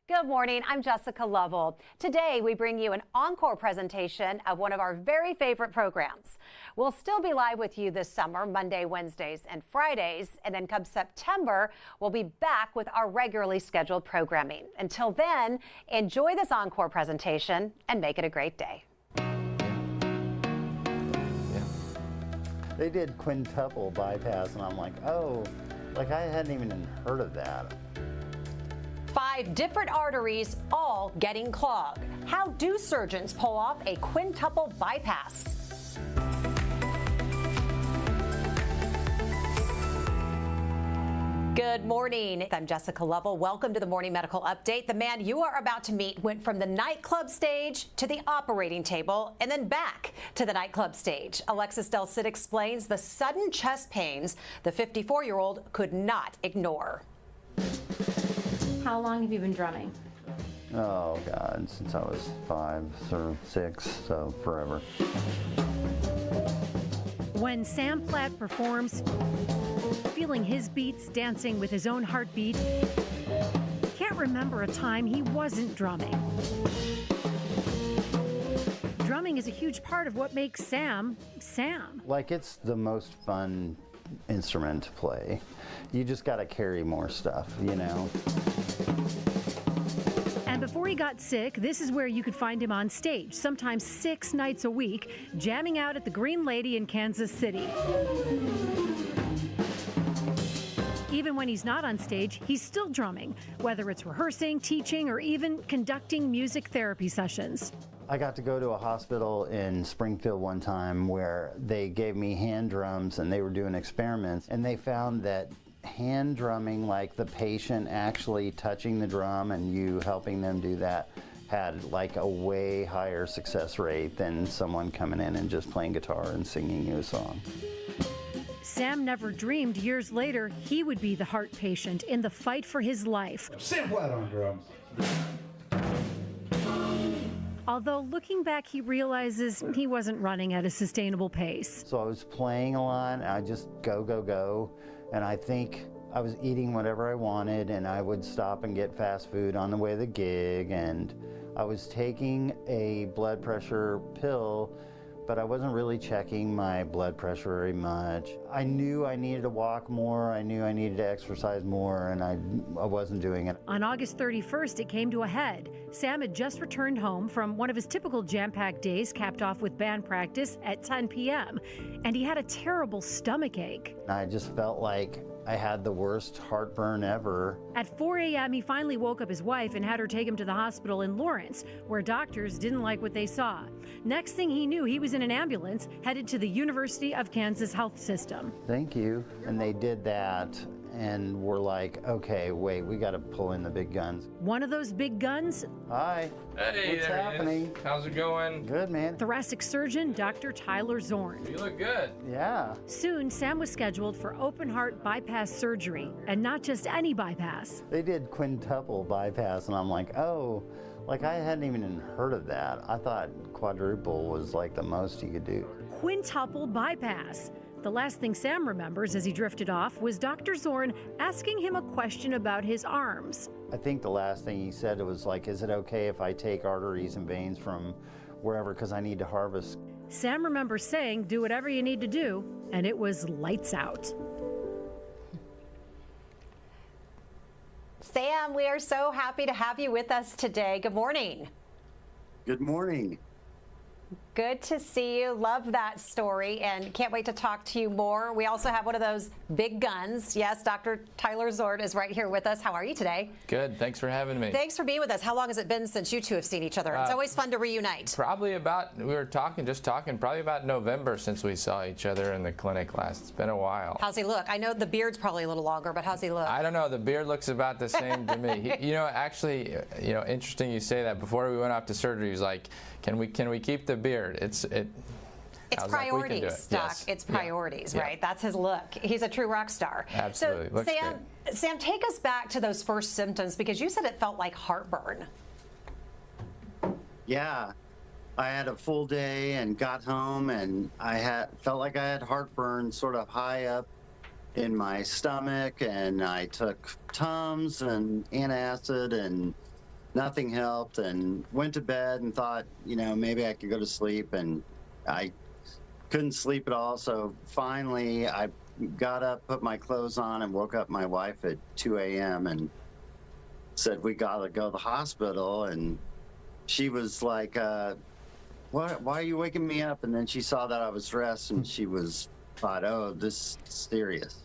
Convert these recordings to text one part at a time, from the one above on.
Good morning, I'm Jessica Lovell. Today we bring you an encore presentation of one of our very favorite programs. We'll still be live with you this summer, Monday, Wednesdays, and Fridays, and then come September, we'll be back with our regularly scheduled programming. Until then, enjoy this encore presentation and make it a great day. They did quintuple bypass, and I'm like, oh, like I hadn't even heard of that. 5 different arteries all getting clogged. How do surgeons pull off a quintuple bypass? Good morning. I'm Jessica Lovell. Welcome to the Morning Medical Update. The man you are about to meet went from the nightclub stage to the operating table and then back to the nightclub stage. Alexis Del Cid explains the sudden chest pains the 54-year-old could not ignore. How long have you been drumming? Oh God, since I was 5 or 6, so forever. When Sam Platt performs, feeling his beats, dancing with his own heartbeat, can't remember a time he wasn't drumming. Drumming is a huge part of what makes Sam, Sam. Like, it's the most fun instrument to play. You just got to carry more stuff, you know. And before he got sick, this is where you could find him on stage, sometimes 6 nights a week, jamming out at the Green Lady in Kansas City. Even when he's not on stage, he's still drumming, whether it's rehearsing, teaching, or even conducting music therapy sessions. I got to go to a hospital in Springfield one time where they gave me hand drums and they were doing experiments, and they found that hand drumming, like the patient actually touching the drum and you helping them do that, had like a way higher success rate than someone coming in and just playing guitar and singing you a song. Sam never dreamed years later he would be the heart patient in the fight for his life. Sam Platt on drums. Although looking back, he realizes he wasn't running at a sustainable pace. So I was playing a lot, and I just go, and I think I was eating whatever I wanted, and I would stop and get fast food on the way to the gig, and I was taking a blood pressure pill, but I wasn't really checking my blood pressure very much. I knew I needed to walk more, I knew I needed to exercise more, and I wasn't doing it. On August 31st, it came to a head. Sam had just returned home from one of his typical jam-packed days, capped off with band practice at 10 p.m., and he had a terrible stomach ache. I just felt like I had the worst heartburn ever. At 4 a.m., he finally woke up his wife and had her take him to the hospital in Lawrence, where doctors didn't like what they saw. Next thing he knew, he was in an ambulance headed to the University of Kansas Health System. Thank you. And they did that, and we're like, okay, wait, we got to pull in the big guns. One of those big guns? Hi. Hey, what's there happening? He is. How's it going? Good, man. Thoracic surgeon Dr. Tyler Zorn. You look good. Yeah. Soon, Sam was scheduled for open heart bypass surgery, and not just any bypass. They did quintuple bypass, and I'm like, oh, like I hadn't even heard of that. I thought quadruple was like the most you could do. Quintuple bypass. The last thing Sam remembers as he drifted off was Dr. Zorn asking him a question about his arms. I think the last thing he said was like, is it okay if I take arteries and veins from wherever because I need to harvest? Sam remembers saying, do whatever you need to do, and it was lights out. Sam, we are so happy to have you with us today. Good morning. Good morning. Good to see you. Love that story and can't wait to talk to you more. We also have one of those big guns. Yes, Dr. Tyler Zorn is right here with us. How are you today? Good. Thanks for having me. Thanks for being with us. How long has it been since you two have seen each other? It's always fun to reunite. Probably about, we were just talking, probably about November since we saw each other in the clinic last. It's been a while. How's he look? I know the beard's probably a little longer, but how's he look? I don't know. The beard looks about the same to me. Actually, interesting you say that. Before we went off to surgery, he was like, can we keep the beard? It's priorities, Doc. Yes. It's priorities, Yeah. right? That's his look. He's a true rock star. Absolutely. So, Sam, take us back to those first symptoms because you said it felt like heartburn. Yeah. I had a full day and got home, and I felt like I had heartburn sort of high up in my stomach, and I took Tums and antacid, and nothing helped, and went to bed and thought, maybe I could go to sleep, and I couldn't sleep at all. So finally I got up, put my clothes on, and woke up my wife at 2 a.m. and said, we gotta go to the hospital. And she was like, why are you waking me up? And then she saw that I was dressed, and she thought, oh, this is serious.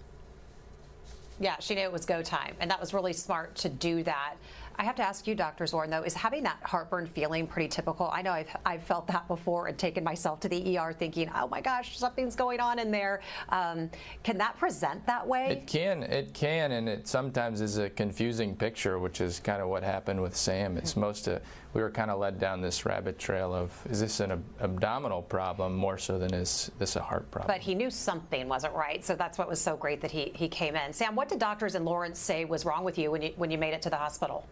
Yeah, she knew it was go time, and that was really smart to do that. I have to ask you, Dr. Zorn, though, is having that heartburn feeling pretty typical? I know I've felt that before and taken myself to the ER thinking, oh my gosh, something's going on in there. Can that present that way? It can, and it sometimes is a confusing picture, which is kind of what happened with Sam. It's we were kind of led down this rabbit trail of, is this an abdominal problem more so than is this a heart problem? But he knew something wasn't right, so that's what was so great that he came in. Sam, what did doctors in Lawrence say was wrong with you when you made it to the hospital?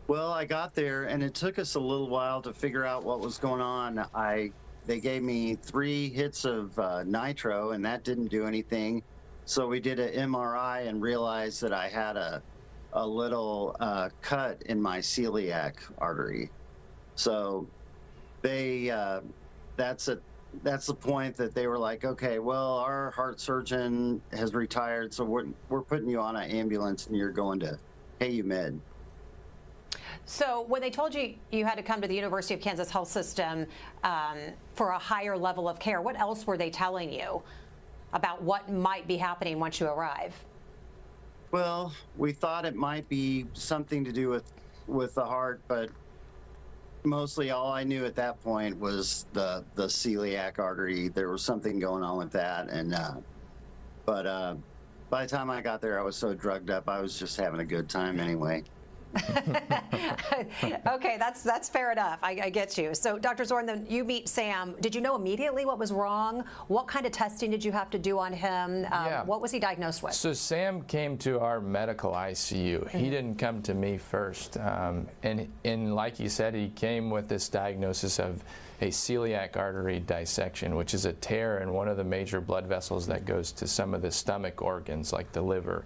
Well, I got there, and it took us a little while to figure out what was going on. They gave me 3 hits of nitro, and that didn't do anything. So we did an MRI and realized that I had a little cut in my celiac artery. So that's the point that they were like, okay, well, our heart surgeon has retired, so we're putting you on an ambulance, and you're going to KU-Med. So when they told you you had to come to the University of Kansas Health System for a higher level of care, what else were they telling you about what might be happening once you arrive? Well, we thought it might be something to do with the heart, but mostly all I knew at that point was the celiac artery. There was something going on with that, and but by the time I got there, I was so drugged up, I was just having a good time anyway. Okay, that's fair enough. I get you. So, Dr. Zorn, then you meet Sam. Did you know immediately what was wrong? What kind of testing did you have to do on him? Yeah. What was he diagnosed with? So Sam came to our medical ICU. He didn't come to me first. And like you said, he came with this diagnosis of a celiac artery dissection, which is a tear in one of the major blood vessels that goes to some of the stomach organs like the liver,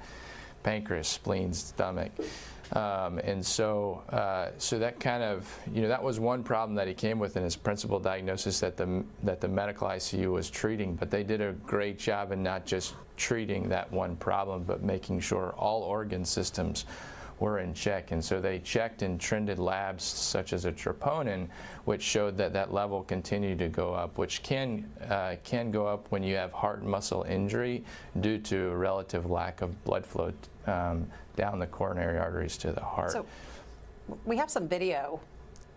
pancreas, spleen, stomach. And so that kind of, that was one problem that he came with in his principal diagnosis that the medical ICU was treating. But they did a great job in not just treating that one problem, but making sure all organ systems were in check. And so they checked and trended labs such as a troponin, which showed that level continued to go up, which can go up when you have heart and muscle injury due to a relative lack of blood flow down the coronary arteries to the heart. So we have some video.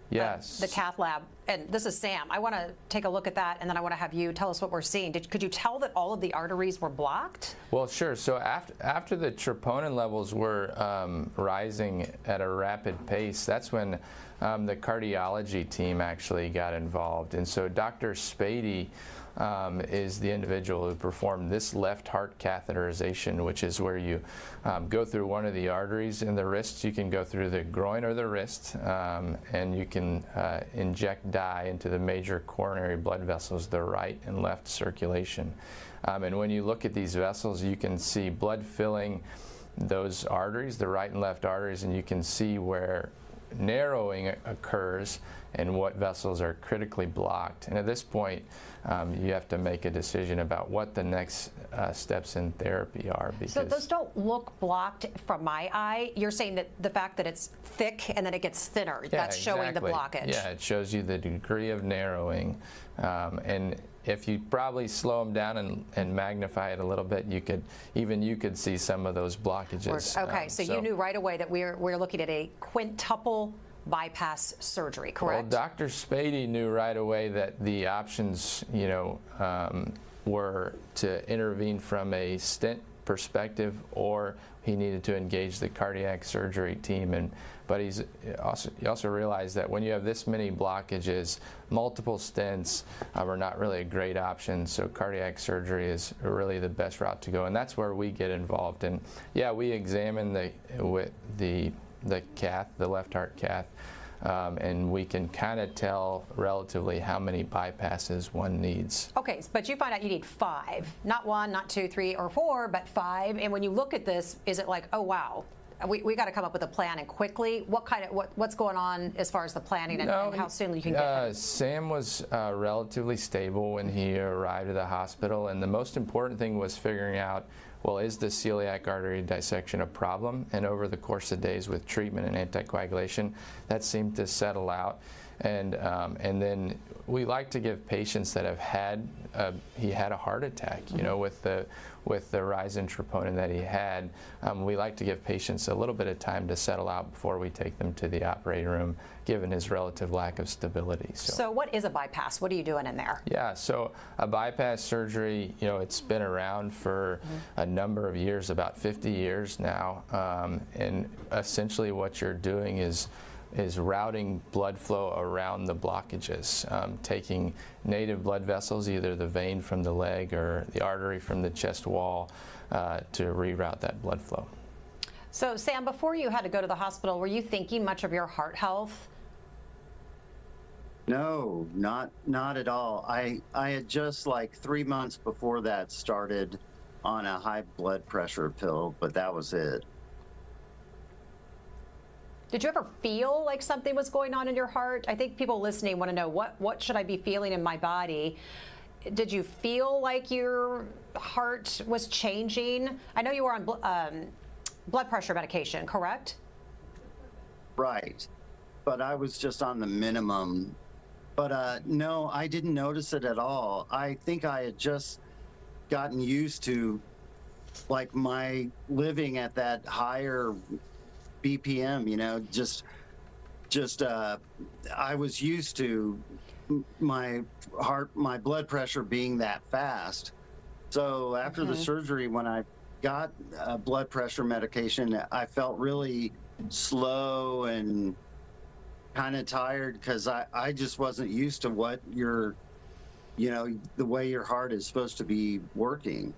Yes. The cath lab, and this is Sam. I want to take a look at that, and then I want to have you tell us what we're seeing. Could you tell that all of the arteries were blocked? Well, sure. So after the troponin levels were rising at a rapid pace, that's when the cardiology team actually got involved. And so Dr. Spady is the individual who performed this left heart catheterization, which is where you go through one of the arteries in the wrist. You can go through the groin or the wrist, and you can inject dye into the major coronary blood vessels, the right and left circulation. And when you look at these vessels, you can see blood filling those arteries, the right and left arteries, and you can see where narrowing occurs and what vessels are critically blocked. And at this point, you have to make a decision about what the next steps in therapy are. Because so those don't look blocked from my eye. You're saying that the fact that it's thick and then it gets thinner, that's showing the blockage. Yeah, it shows you the degree of narrowing. And if you probably slow them down and magnify it a little bit, you could see some of those blockages. Okay, so you knew right away that we're looking at a quintuple bypass surgery, correct? Well, Dr. Spady knew right away that the options, were to intervene from a stent perspective, or he needed to engage the cardiac surgery team. But he also realized that when you have this many blockages, multiple stents are not really a great option. So cardiac surgery is really the best route to go, and that's where we get involved. And yeah, we examine the cath, the left heart cath, and we can kind of tell relatively how many bypasses one needs. Okay, but you find out you need 5, not 1, not 2, 3, or 4, but 5. And when you look at this, is it like, oh wow, we got to come up with a plan and quickly. What's going on as far as the planning and how soon you can get him? Sam was relatively stable when he arrived at the hospital, and the most important thing was figuring out, well, is the celiac artery dissection a problem? And over the course of days with treatment and anticoagulation, that seemed to settle out. And then we like to give patients that have had he had a heart attack, you know, with the rise in troponin that he had. We like to give patients a little bit of time to settle out before we take them to the operating room, given his relative lack of stability. So what is a bypass? What are you doing in there? Yeah, so a bypass surgery, you know, it's been around for a number of years, about 50 years now, and essentially what you're doing is routing blood flow around the blockages, taking native blood vessels, either the vein from the leg or the artery from the chest wall, to reroute that blood flow. So Sam, before you had to go to the hospital, were you thinking much of your heart health? No, not at all. I had just like 3 months before that started on a high blood pressure pill, but that was it. Did you ever feel like something was going on in your heart? I think people listening want to know, what should I be feeling in my body? Did you feel like your heart was changing? I know you were on blood pressure medication, correct? Right, but I was just on the minimum. But no, I didn't notice it at all. I think I had just gotten used to like my living at that higher BPM, you know, just I was used to my blood pressure being that fast. So after the surgery, when I got blood pressure medication, I felt really slow and kind of tired because I just wasn't used to what the way your heart is supposed to be working.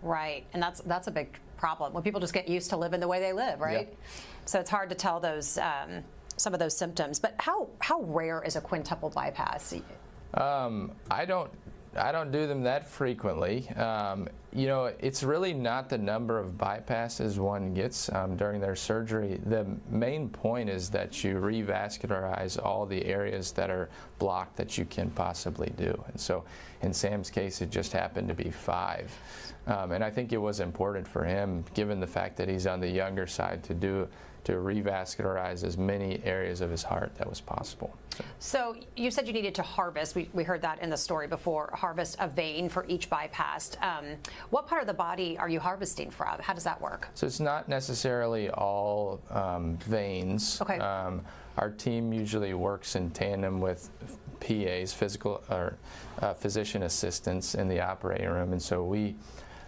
Right, and that's a big problem when people just get used to living the way they live, right? Yep. So it's hard to tell those some of those symptoms. But how rare is a quintuple bypass? I don't do them that frequently. You know, it's really not the number of bypasses one gets during their surgery. The main point is that you revascularize all the areas that are blocked that you can possibly do. And so in Sam's case, it just happened to be 5. And I think it was important for him, given the fact that he's on the younger side, to revascularize as many areas of his heart that was possible. So you said you needed to harvest, we heard that in the story before, harvest a vein for each bypass. What part of the body are you harvesting from? How does that work? So it's not necessarily all veins. Okay. Our team usually works in tandem with PAs, physician assistants in the operating room, and so we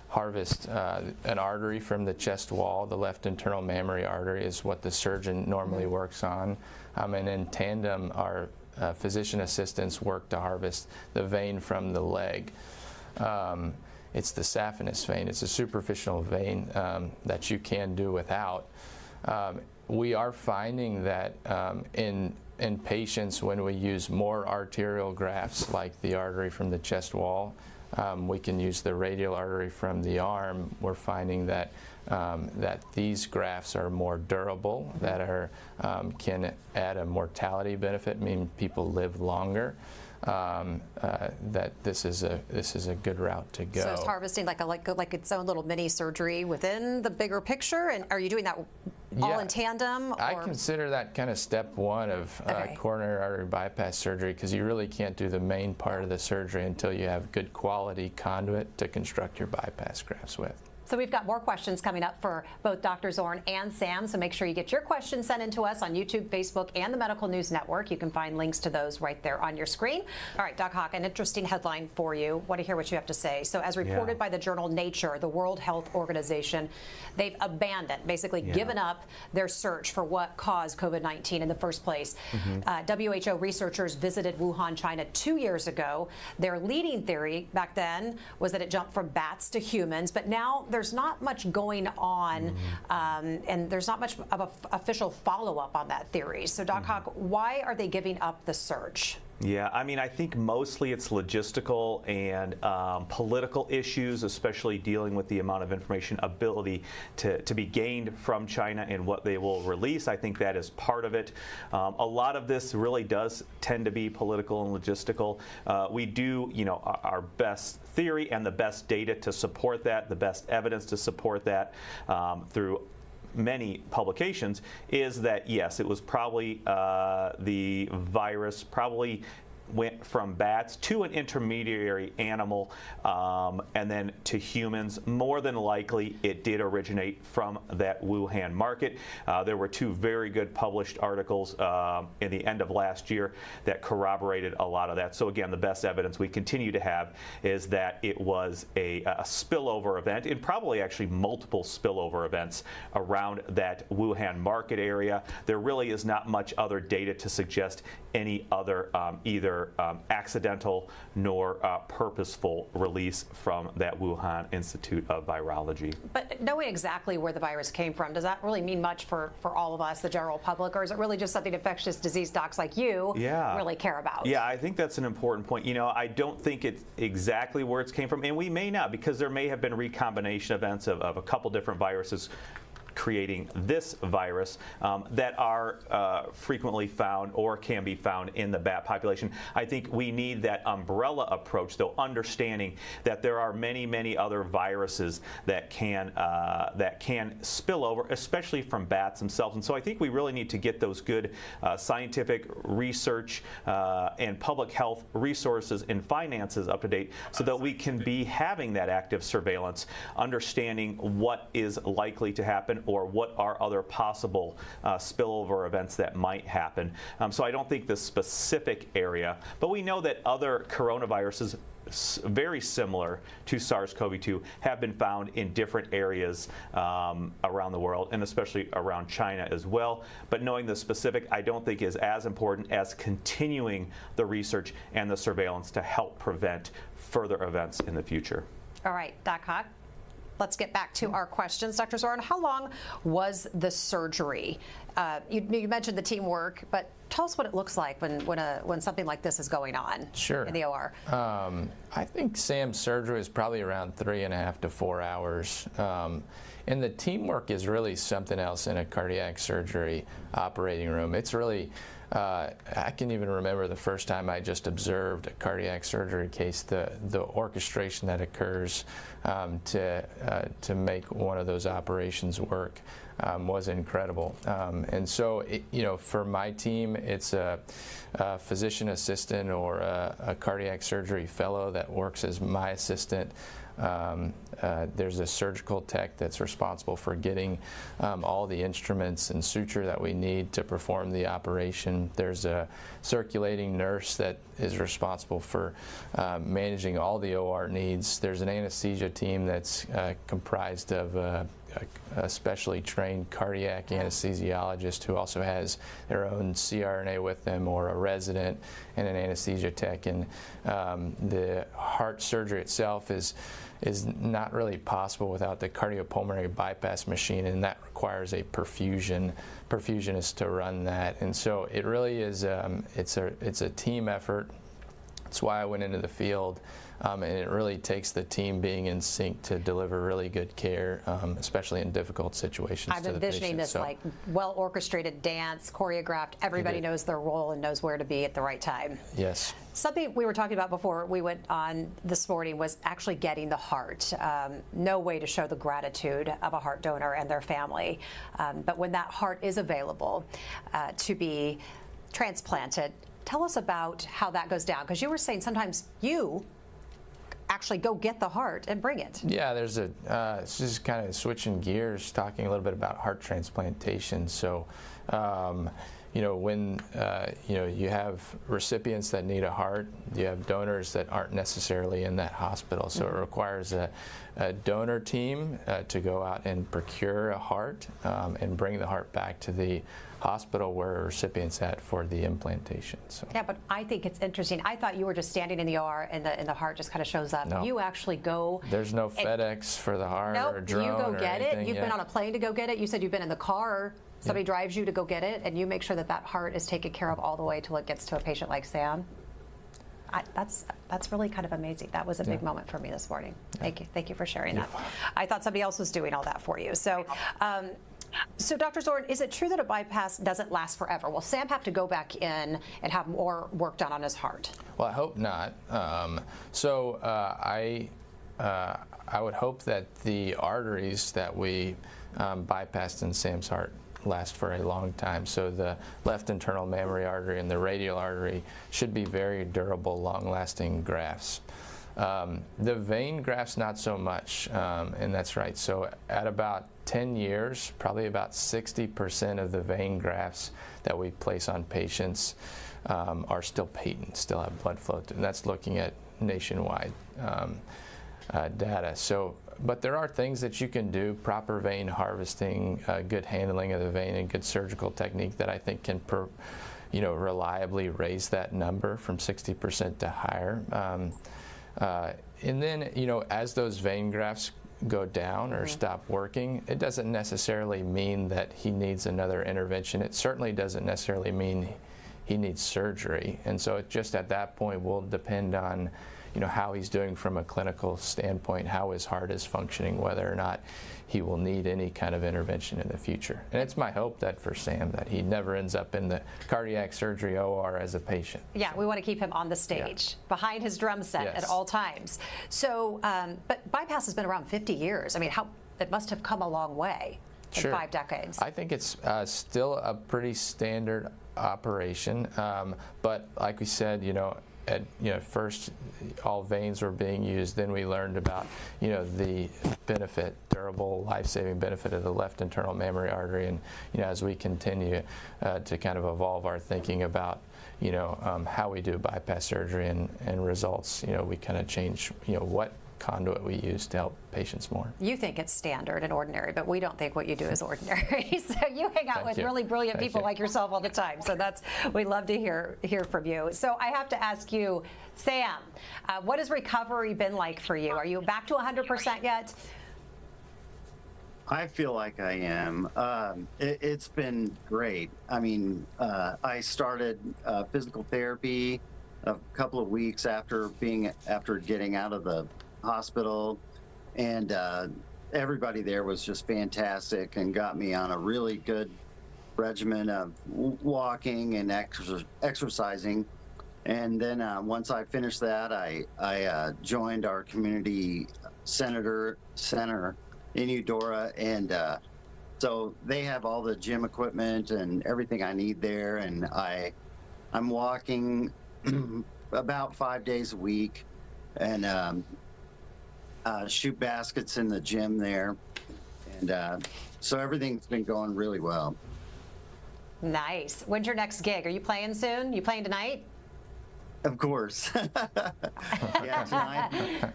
harvest an artery from the chest wall. The left internal mammary artery is what the surgeon normally works on. And in tandem, our physician assistants work to harvest the vein from the leg. It's the saphenous vein. It's a superficial vein that you can do without. We are finding that in patients, when we use more arterial grafts, like the artery from the chest wall, we can use the radial artery from the arm. We're finding that these grafts are more durable, that can add a mortality benefit, meaning people live longer. That this is a good route to go. So it's harvesting like its own little mini surgery within the bigger picture, and are you doing that all in tandem? Or? I consider that kind of step 1 of coronary artery bypass surgery, because you really can't do the main part of the surgery until you have good quality conduit to construct your bypass grafts with. So we've got more questions coming up for both Dr. Zorn and Sam, so make sure you get your questions sent in to us on YouTube, Facebook, and the Medical News Network. You can find links to those right there on your screen. All right, Doc Hawk, an interesting headline for you. Want to hear what you have to say. So as reported by the journal Nature, the World Health Organization, they've abandoned, basically given up their search for what caused COVID-19 in the first place. WHO researchers visited Wuhan, China 2 years ago. Their leading theory back then was that it jumped from bats to humans, but now there's not much going on, and there's not much of an official follow-up on that theory. So, Doc Hawk, why are they giving up the search? Yeah, I mean, I think mostly it's logistical and political issues, especially dealing with the amount of information ability to be gained from China and what they will release. I think that is part of it. A lot of this really does tend to be political and logistical. We do, our best theory and the best data to support that, the best evidence to support that through many publications is that yes, it was probably the virus probably went from bats to an intermediary animal and then to humans. More than likely, it did originate from that Wuhan market. There were 2 very good published articles in the end of last year that corroborated a lot of that. So again, the best evidence we continue to have is that it was a spillover event, and probably actually multiple spillover events around that Wuhan market area. There really is not much other data to suggest any other either accidental nor purposeful release from that Wuhan Institute of Virology. But knowing exactly where the virus came from, does that really mean much for all of us, the general public, or is it really just something infectious disease docs like you really care about? Yeah, I think that's an important point. I don't think it's exactly where it came from, and we may not, because there may have been recombination events of a couple different viruses creating this virus that are frequently found or can be found in the bat population. I think we need that umbrella approach, though, understanding that there are many, many other viruses that can spill over, especially from bats themselves. And so I think we really need to get those good scientific research and public health resources and finances up to date so that we can be having that active surveillance, understanding what is likely to happen or what are other possible spillover events that might happen. So I don't think the specific area, but we know that other coronaviruses very similar to SARS-CoV-2 have been found in different areas around the world, and especially around China as well. But knowing the specific, I don't think is as important as continuing the research and the surveillance to help prevent further events in the future. All right, Doc Hawk. Let's get back to our questions. Dr. Zoran, how long was the surgery? You mentioned the teamwork, but tell us what it looks like when something like this is going on in the OR. I think Sam's surgery is probably around 3.5 to 4 hours. And the teamwork is really something else in a cardiac surgery operating room. It's really, I can even remember the first time I just observed a cardiac surgery case, the orchestration that occurs to make one of those operations work was incredible. And so, for my team, it's a physician assistant or a cardiac surgery fellow that works as my assistant. There's a surgical tech that's responsible for getting all the instruments and suture that we need to perform the operation. There's a circulating nurse that is responsible for managing all the OR needs. There's an anesthesia team that's comprised of a specially trained cardiac anesthesiologist who also has their own CRNA with them, or a resident and an anesthesia tech. And the heart surgery itself is not really possible without the cardiopulmonary bypass machine, and that requires a perfusionist to run that. And so it really is it's a team effort. That's why I went into the field. And it really takes the team being in sync to deliver really good care, especially in difficult situations. I'm envisioning this like well-orchestrated dance, choreographed. Everybody knows their role and knows where to be at the right time. Yes. Something we were talking about before we went on this morning was actually getting the heart. No way to show the gratitude of a heart donor and their family. But when that heart is available to be transplanted, tell us about how that goes down. Because you were saying sometimes you actually go get the heart and bring it. Yeah, there's it's just kind of switching gears, talking a little bit about heart transplantation. So, when you have recipients that need a heart, you have donors that aren't necessarily in that hospital. So it requires a donor team to go out and procure a heart and bring the heart back to the hospital where a recipient's at for the implantation. So. Yeah, but I think it's interesting. I thought you were just standing in the OR and the heart just kind of shows up. No. You actually go. There's no FedEx for the heart or drone. You go get it. You've been on a plane to go get it. You said you've been in the car. Somebody drives you to go get it, and you make sure that heart is taken care of all the way till it gets to a patient like Sam. That's really kind of amazing. That was a big moment for me this morning. Thank you for sharing that. I thought somebody else was doing all that for you. So, so Dr. Zorn, is it true that a bypass doesn't last forever? Will Sam have to go back in and have more work done on his heart? Well, I hope not. I would hope that the arteries that we bypassed in Sam's heart last for a long time. So the left internal mammary artery and the radial artery should be very durable, long-lasting grafts. The vein grafts, not so much, and that's right. So at about 10 years, probably about 60% of the vein grafts that we place on patients are still patent, still have blood flow, and that's looking at nationwide data. So, but there are things that you can do, proper vein harvesting, good handling of the vein, and good surgical technique that I think can reliably raise that number from 60% to higher. And then, as those vein grafts go down or stop working, it doesn't necessarily mean that he needs another intervention. It certainly doesn't necessarily mean he needs surgery. And so it just at that point will depend on how he's doing from a clinical standpoint, how his heart is functioning, whether or not he will need any kind of intervention in the future. And it's my hope that for Sam that he never ends up in the cardiac surgery OR as a patient. Yeah, we want to keep him on the stage, behind his drum set at all times. So, but bypass has been around 50 years. I mean, it must have come a long way in 5 decades. I think it's still a pretty standard operation, but like we said, first all veins were being used, then we learned about the benefit, durable life-saving benefit of the left internal mammary artery, and as we continue to kind of evolve our thinking about how we do bypass surgery and results, we kind of change what conduit we use to help patients more. You think it's standard and ordinary, but we don't think what you do is ordinary. So you hang out with really brilliant people like yourself all the time. So we love to hear from you. So I have to ask you, Sam, what has recovery been like for you? Are you back to 100% yet? I feel like I am. It's been great. I mean, I started physical therapy a couple of weeks after getting out of the hospital, and everybody there was just fantastic and got me on a really good regimen of walking and exercising. And then once I finished that, I joined our community center in Eudora, and so they have all the gym equipment and everything I need there, and I'm walking about 5 days a week, and shoot baskets in the gym there, and so everything's been going really well. Nice. When's your next gig? Are you playing soon? You playing tonight? Of course. Yeah, tonight.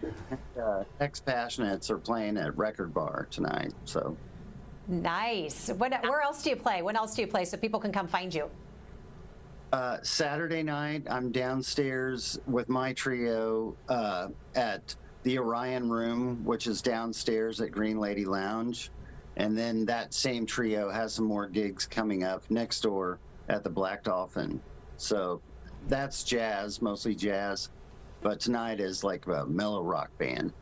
Ex-Passionates are playing at Record Bar tonight. So. Nice. Where else do you play? When else do you play so people can come find you? Saturday night, I'm downstairs with my trio at the Orion Room, which is downstairs at Green Lady Lounge. And then that same trio has some more gigs coming up next door at the Black Dolphin. So that's jazz, mostly jazz. But tonight is like a mellow rock band.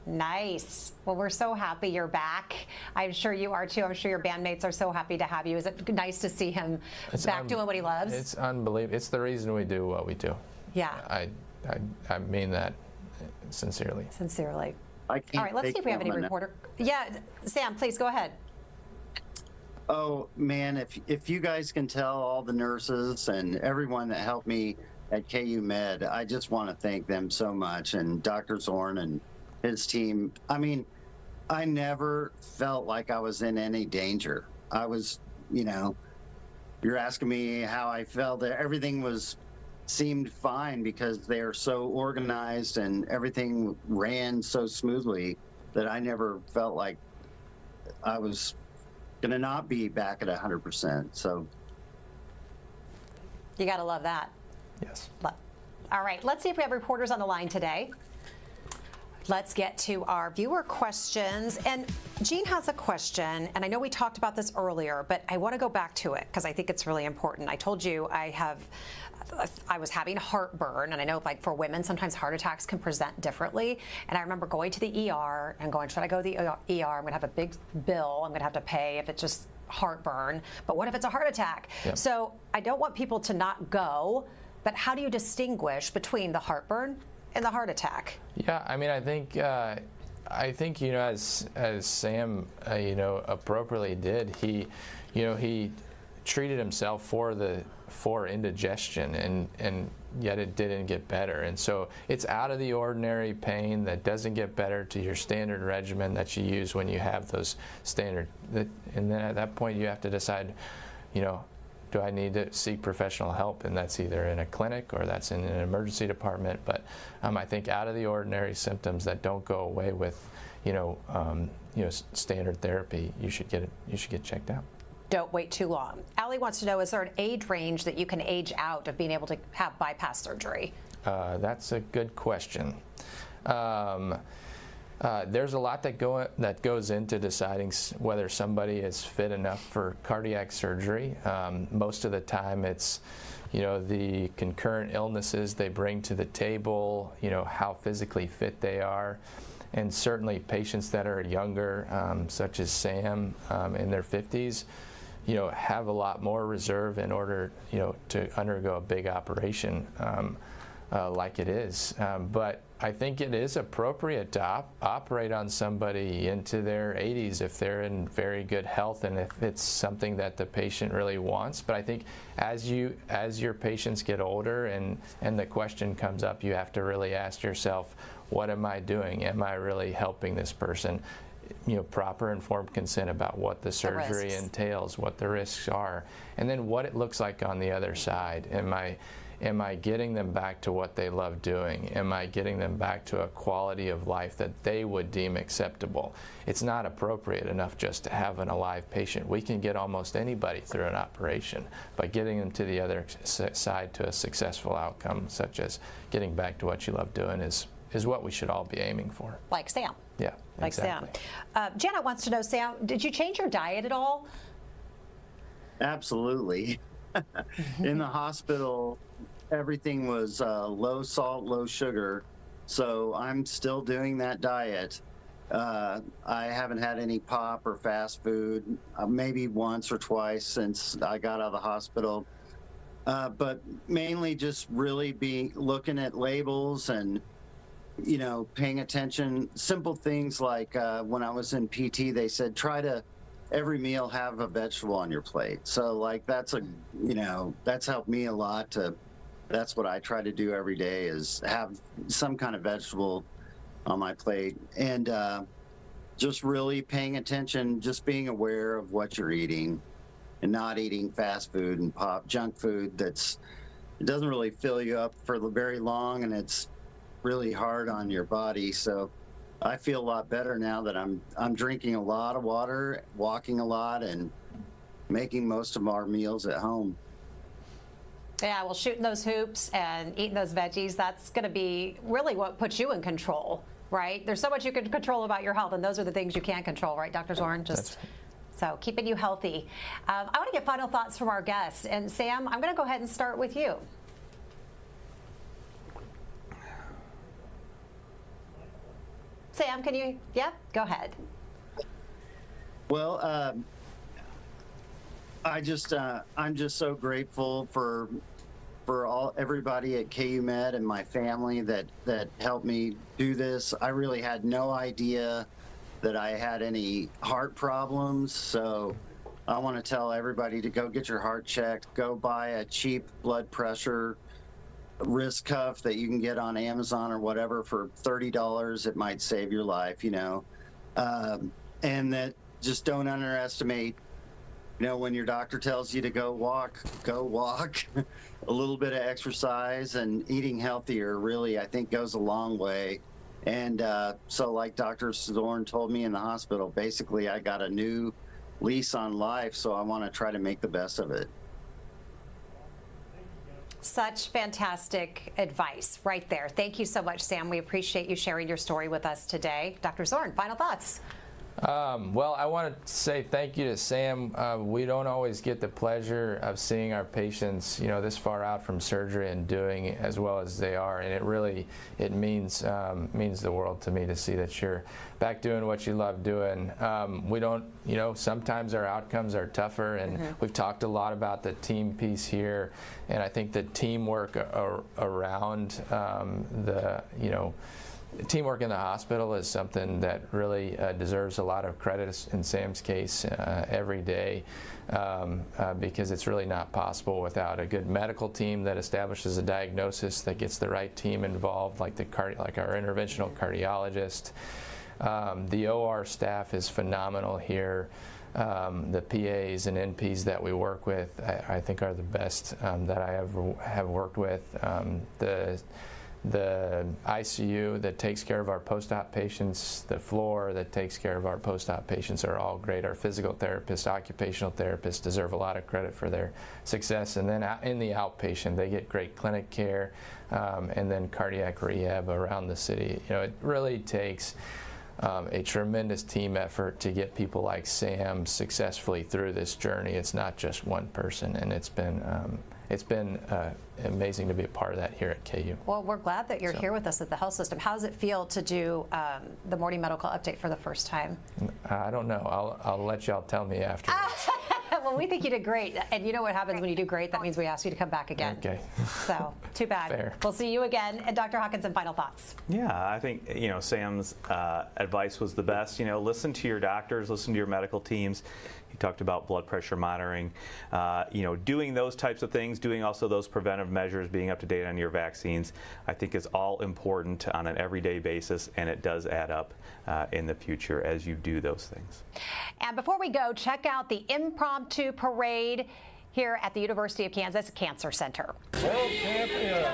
Nice. Well, we're so happy you're back. I'm sure you are too. I'm sure your bandmates are so happy to have you. Is it nice to see him back doing what he loves? It's unbelievable. It's the reason we do what we do. Yeah. I mean that sincerely. Sincerely. I can't. All right, let's see if we have any reporter. Yeah, Sam, please go ahead. Oh man, if you guys can tell all the nurses and everyone that helped me at KU Med, I just want to thank them so much, and Dr. Zorn and his team. I mean, I never felt like I was in any danger. I was, you're asking me how I felt. Everything seemed fine because they are so organized and everything ran so smoothly that I never felt like I was going to not be back at 100%. So you got to love that. Yes. All right, let's see if we have reporters on the line today. Let's get to our viewer questions. And Jean has a question, and I know we talked about this earlier, but I want to go back to it because I think it's really important. I told you I was having heartburn, and I know, like, for women, sometimes heart attacks can present differently. And I remember going to the ER and going, should I go to the ER? I'm going to have a big bill I'm going to have to pay if it's just heartburn. But what if it's a heart attack? Yep. So I don't want people to not go, but how do you distinguish between the heartburn and the heart attack? Yeah, I mean, I think you know, as Sam you know, appropriately did, he treated himself for indigestion, and yet it didn't get better. And so it's out of the ordinary pain that doesn't get better to your standard regimen that you use when you have those standard. And then at that point, you have to decide, you know, do I need to seek professional help? And that's either in a clinic or that's in an emergency department. But I think out of the ordinary symptoms that don't go away with, standard therapy, you should get checked out. Don't wait too long. Allie wants to know, is there an age range that you can age out of being able to have bypass surgery? That's a good question. There's a lot that goes into deciding whether somebody is fit enough for cardiac surgery. Most of the time it's, you know, the concurrent illnesses they bring to the table, you know, how physically fit they are. And certainly patients that are younger, such as Sam, in their 50s, you know, have a lot more reserve in order, you know, to undergo a big operation like it is. But I think it is appropriate to operate on somebody into their 80s if they're in very good health and if it's something that the patient really wants. But I think as your patients get older and the question comes up, you have to really ask yourself, what am I doing? Am I really helping this person? You know, proper informed consent about what the surgery entails, what the risks are, and then what it looks like on the other side. Am I getting them back to what they love doing? Am I getting them back to a quality of life that they would deem acceptable? It's not appropriate enough just to have an alive patient. We can get almost anybody through an operation, but getting them to the other side to a successful outcome, such as getting back to what you love doing, is what we should all be aiming for. Like Sam. Yeah, like exactly. Sam. Janet wants to know, Sam, did you change your diet at all? Absolutely. In the hospital, everything was low salt, low sugar. So I'm still doing that diet. I haven't had any pop or fast food, maybe once or twice since I got out of the hospital. But mainly just really looking at labels and, you know, paying attention. Simple things like when I was in PT, they said, try to every meal have a vegetable on your plate. So like that's helped me a lot. That's what I try to do every day, is have some kind of vegetable on my plate. And just really paying attention, just being aware of what you're eating and not eating fast food and junk food it doesn't really fill you up for very long, and it's really hard on your body. So I feel a lot better now that I'm drinking a lot of water, walking a lot, and making most of our meals at home. Yeah, well, shooting those hoops and eating those veggies, that's going to be really what puts you in control, right? There's so much you can control about your health, and those are the things you can't control, right, Dr. Zorn? So keeping you healthy. I want to get final thoughts from our guests. And Sam, I'm going to go ahead and start with you. Sam, can you? Yeah, go ahead. Well, I'm just so grateful for everybody at KU Med and my family that helped me do this. I really had no idea that I had any heart problems, so I want to tell everybody to go get your heart checked. Go buy a cheap blood pressure wrist cuff that you can get on Amazon or whatever for $30. It might save your life, you know. And that just don't underestimate, you know, when your doctor tells you to go walk. A little bit of exercise and eating healthier really, I think, goes a long way. And so like Dr. Zorn told me in the hospital, basically I got a new lease on life, so I want to try to make the best of it. Such fantastic advice right there. Thank you so much, Sam. We appreciate you sharing your story with us today. Dr. Zorn, final thoughts. Well, I want to say thank you to Sam. We don't always get the pleasure of seeing our patients, this far out from surgery and doing as well as they are, and it means the world to me to see that you're back doing what you love doing. We don't, sometimes our outcomes are tougher, and we've talked a lot about the team piece here, and I think the teamwork around teamwork in the hospital is something that really deserves a lot of credit in Sam's case every day, because it's really not possible without a good medical team that establishes a diagnosis, that gets the right team involved, like our interventional cardiologist. The OR staff is phenomenal here. The PAs and NPs that we work with, I think, are the best that I ever have worked with. The ICU that takes care of our post-op patients, the floor that takes care of our post-op patients are all great. Our physical therapists, occupational therapists deserve a lot of credit for their success. And then in the outpatient, they get great clinic care, and then cardiac rehab around the city. It really takes a tremendous team effort to get people like Sam successfully through this journey. It's not just one person, and it's been amazing to be a part of that here at KU. Well, we're glad that you're here with us at the health system. How does it feel to do the morning medical update for the first time? I don't know. I'll let y'all tell me afterwards. Well, we think you did great. And you know what happens when you do great? That means we ask you to come back again. Okay. So, too bad. Fair. We'll see you again. And Dr. Hawkinson, final thoughts. Yeah, I think, Sam's advice was the best. Listen to your doctors, listen to your medical teams. He talked about blood pressure monitoring, doing those types of things, doing also those preventive measures, being up to date on your vaccines, I think is all important on an everyday basis, and it does add up in the future as you do those things. And before we go, check out the impromptu parade here at the University of Kansas Cancer Center. World champion.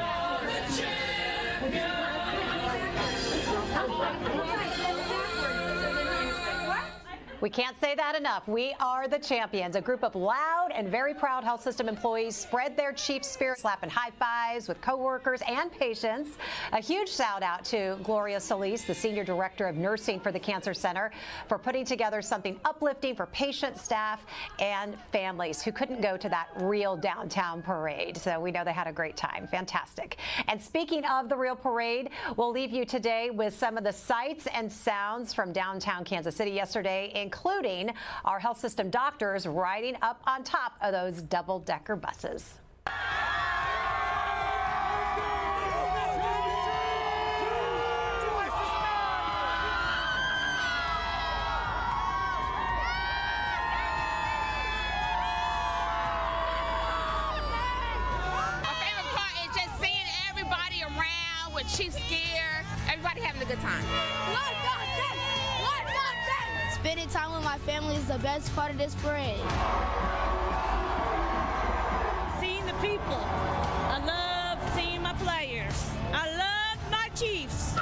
We can't say that enough. We are the champions. A group of loud and very proud health system employees spread their chief spirit, slapping high fives with coworkers and patients. A huge shout out to Gloria Solis, the Senior Director of Nursing for the Cancer Center, for putting together something uplifting for patients, staff, and families who couldn't go to that real downtown parade. So we know they had a great time. Fantastic. And speaking of the real parade, we'll leave you today with some of the sights and sounds from downtown Kansas City yesterday, including our health system doctors riding up on top of those double-decker buses. Chief Scare, everybody having a good time. Spending time with my family is the best part of this parade. Seeing the people. I love seeing my players. I love my Chiefs.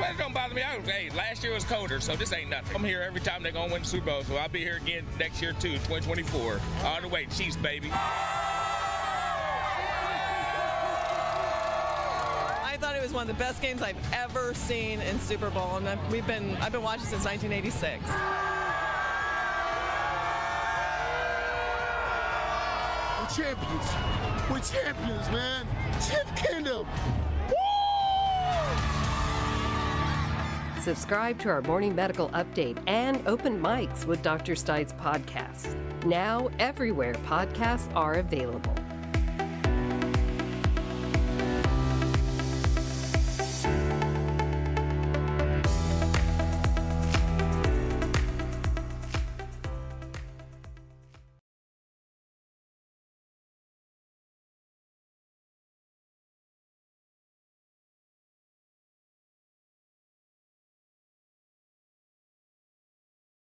Well, it don't bother me. Last year was colder, so this ain't nothing. I'm here every time they're going to win the Super Bowl, so I'll be here again next year too, 2024. All the way, Chiefs, baby. I thought it was one of the best games I've ever seen in Super Bowl, and I've been watching since 1986. We're champions. We're champions, man. Chief Kingdom. Subscribe to our Morning Medical Update and Open Mics with Dr. Stites podcast. Now, everywhere podcasts are available.